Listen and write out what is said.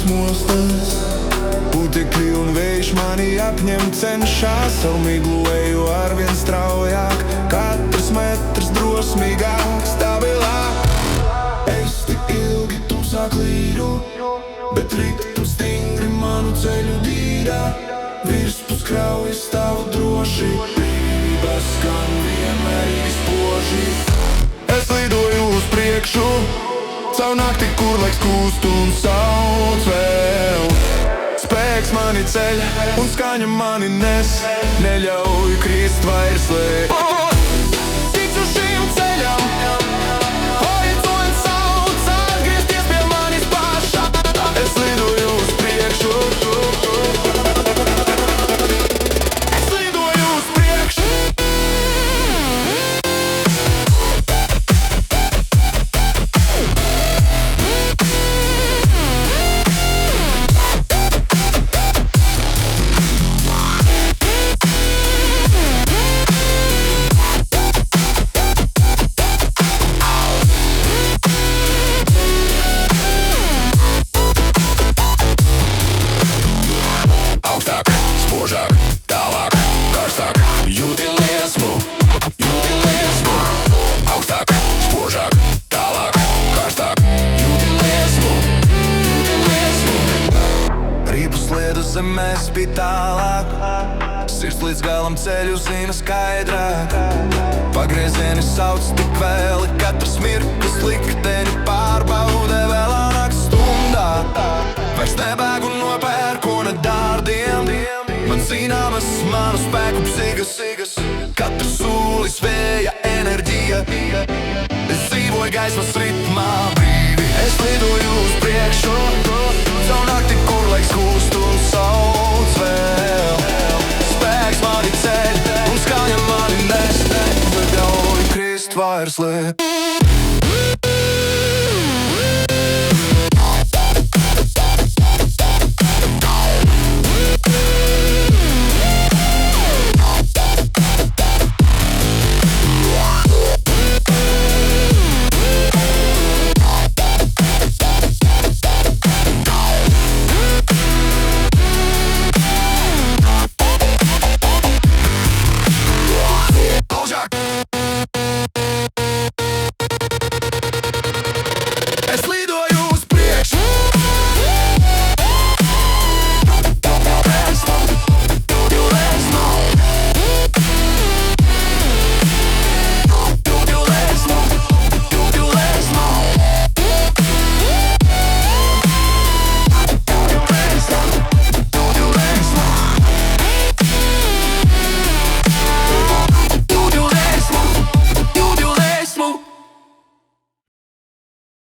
mostas. Putekļi un vējš mani apņem, cenšas savu miglu eju arvien straujāk. Katrs metrs drosmīgāk, stabilāk. Es tik ilgi tumsā klīdu, bet rītu stingri manu ceļu dīdā. Virspus kraujas stāvu droši, brīvība skan vienmēr izpoži. Es lidoju uz priekšu, caur nakti, kur laiks kūst un sauc vēl. Spēks mani ceļ un skaņa mani nes, neļauj krist vairs lēt. Ticu šim ceļam, horizonts sauc, atgriezties pie manis pašā. Es lidoju uz priekšu, es lidoju uz priekšu. Augstāk, spožāk, tālāk, karstāk, jūti liesmu. Augstāk, spožāk, tālāk, karstāk, jūti liesmu. Rīpus liedu zemēs bija tālāk, sirds līdz galam ceļu zina skaidrāk. Pagriezieni sauc tik vēli, katrs mirklis likteni pārbaude vēlānāk stundā. Vairs nebēgu no pērkona dārdiem, man zināmas manu spēku psigas. Katrs sūlis vēja enerģija, es dzīvoju gaismas ritmā brīvi. Es lidoju uz priekšu, caur nakti, kur laiks kūst un sauc vēl. Spēks mani ceļ un skaņa mani nes, neļauj krist vairs lēt.